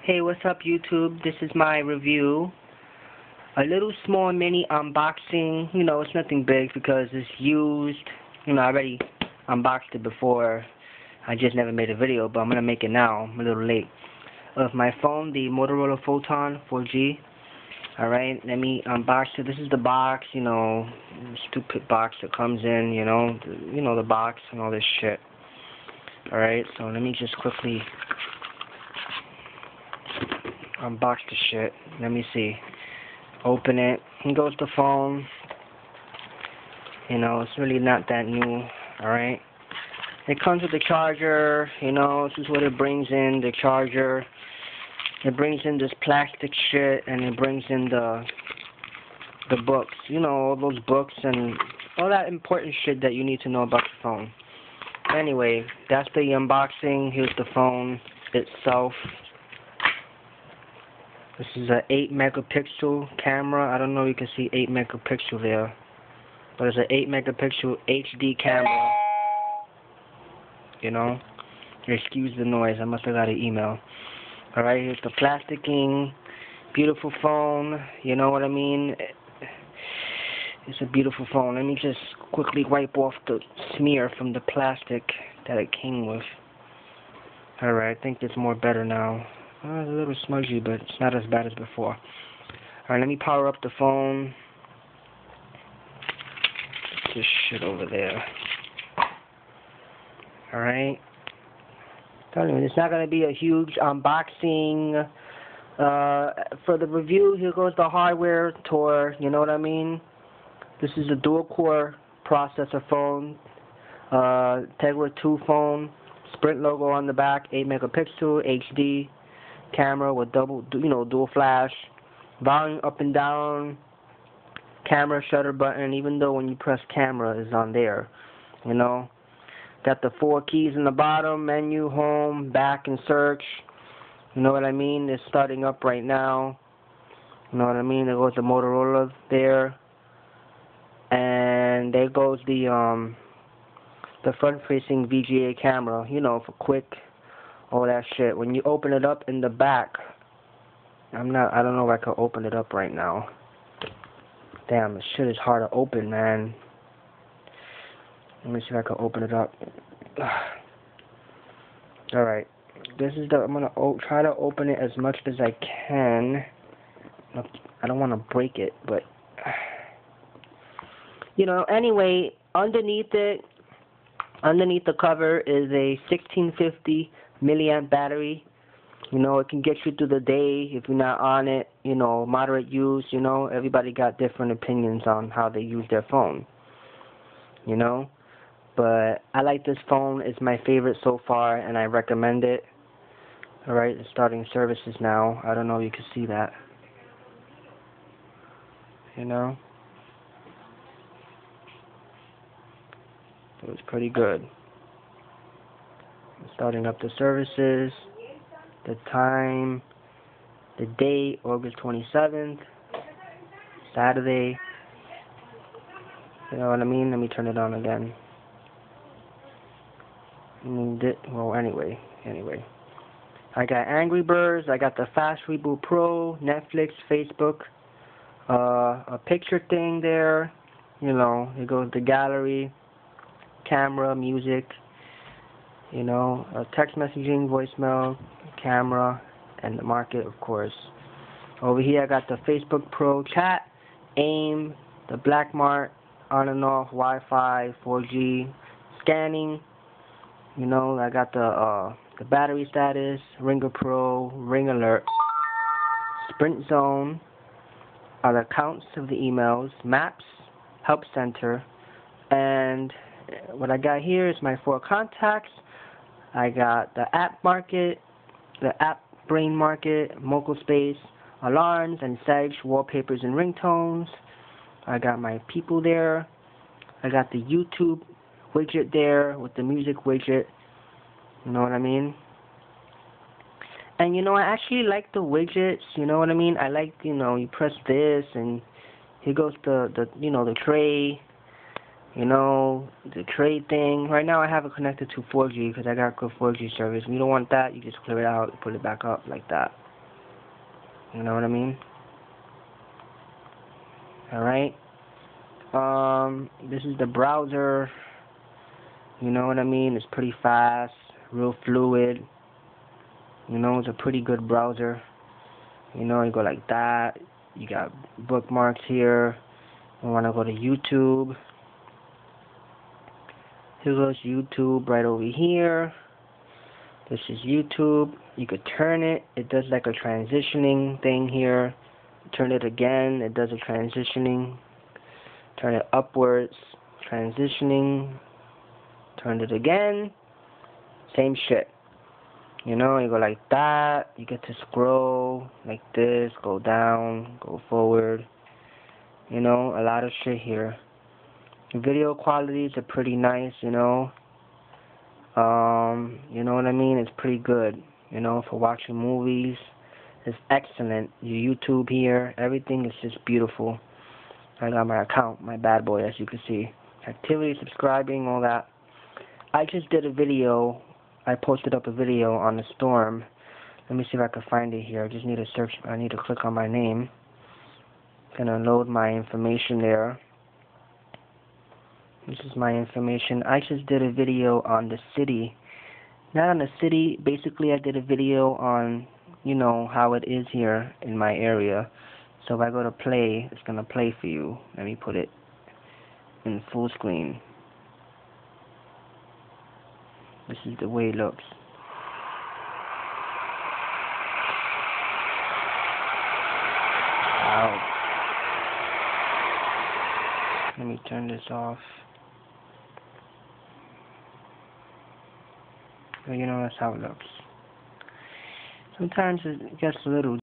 Hey, what's up YouTube? This is my review. A little small mini unboxing. You know, it's nothing big because it's used. You know, I already unboxed it before. I just never made a video, but I'm going to make it now. I'm a little late. Of my phone, the Motorola Photon 4G. Alright, let me unbox it. This is the box, you know, stupid box that comes in, you know the box and all this shit. Alright, so let me just quickly unbox the shit. Let me see. Open it. Here goes the phone. You know, it's really not that new. Alright. It comes with the charger. You know, this is what it brings in, the charger. It brings in this plastic shit, and it brings in the books. You know, all those books and all that important shit that you need to know about the phone. Anyway, that's the unboxing. Here's the phone itself. This is a 8 megapixel camera. I don't know if you can see 8 megapixel there, but it's an 8 megapixel HD camera. You know, excuse the noise. I must have got an email. Alright, here's the plasticking. Beautiful phone. You know what I mean? It's a beautiful phone. Let me just quickly wipe off the smear from the plastic that it came with. Alright, I think it's more better now. It's a little smudgy, but it's not as bad as before. Alright, let me power up the phone. Put this shit over there. Alright. Telling you, it's not going to be a huge unboxing. For the review, here goes the hardware tour. You know what I mean? This is a dual-core processor phone. Tegra 2 phone. Sprint logo on the back. 8 megapixel HD camera with dual flash. Volume up and down. Camera shutter button. Even though when you press camera, is on there. You know. Got the 4 keys in the bottom, menu, home, back, and search. You know what I mean? It's starting up right now. You know what I mean? There goes the Motorola there. And there goes the front-facing VGA camera, you know, for quick, all that shit. When you open it up in the back, I don't know if I can open it up right now. Damn, this shit is hard to open, man. Let me see if I can open it up. Alright. This is I'm going to try to open it as much as I can. I don't want to break it, but... You know, anyway, underneath the cover is a 1650 milliamp battery. You know, it can get you through the day if you're not on it. You know, moderate use, you know. Everybody got different opinions on how they use their phone. You know? But I like this phone. It's my favorite so far, and I recommend it. Alright, it's starting services now. I don't know if you can see that. You know? It was pretty good. I'm starting up the services. The time. The date, August 27th. Saturday. You know what I mean? Let me turn it on again. Well, anyway. I got Angry Birds, I got the Fast Reboot Pro, Netflix, Facebook, a picture thing there, you know, it goes the gallery, camera, music, you know, text messaging, voicemail, camera, and the market, of course. Over here I got the Facebook Pro chat, AIM, the black mark, on and off, Wi-Fi, 4G, scanning. You know, I got the battery status, Ringer Pro, Ring Alert, Sprint Zone, the counts of the emails, Maps, Help Center, and what I got here is my 4 contacts. I got the app market, the app brain market, Mocal Space, alarms and segs, wallpapers and ringtones. I got my people there. I got the YouTube widget there with the music widget. You know what I mean? And you know, I actually like the widgets. You know what I mean? I like, you know, you press this and here goes the tray. You know, the tray thing. Right now I have it connected to 4G because I got good 4G service. If you don't want that, you just clear it out, put it back up like that. You know what I mean? Alright. This is the browser. You know what I mean? It's pretty fast, real fluid. You know, it's a pretty good browser. You know, you go like that. You got bookmarks here. You want to go to YouTube. Here goes YouTube right over here. This is YouTube. You could turn it. It does like a transitioning thing here. Turn it again. It does a transitioning. Turn it upwards. Transitioning. Turn it again. Same shit. You know, you go like that. You get to scroll like this. Go down. Go forward. You know, a lot of shit here. The video qualities are pretty nice, you know. You know what I mean? It's pretty good, you know, for watching movies. It's excellent. Your YouTube here, everything is just beautiful. I got my account, my bad boy, as you can see. Activity, subscribing, all that. I just did a video. I posted up a video on the storm. Let me see if I can find it here. I just need to search. I need to click on my name. Gonna load my information there. This is my information. I just did a video on the city. Not on the city. Basically, I did a video on, you know, how it is here in my area. So if I go to play, it's going to play for you. Let me put it in full screen. This is the way it looks. Wow. Let me turn this off. But you know, that's how it looks. Sometimes it gets a little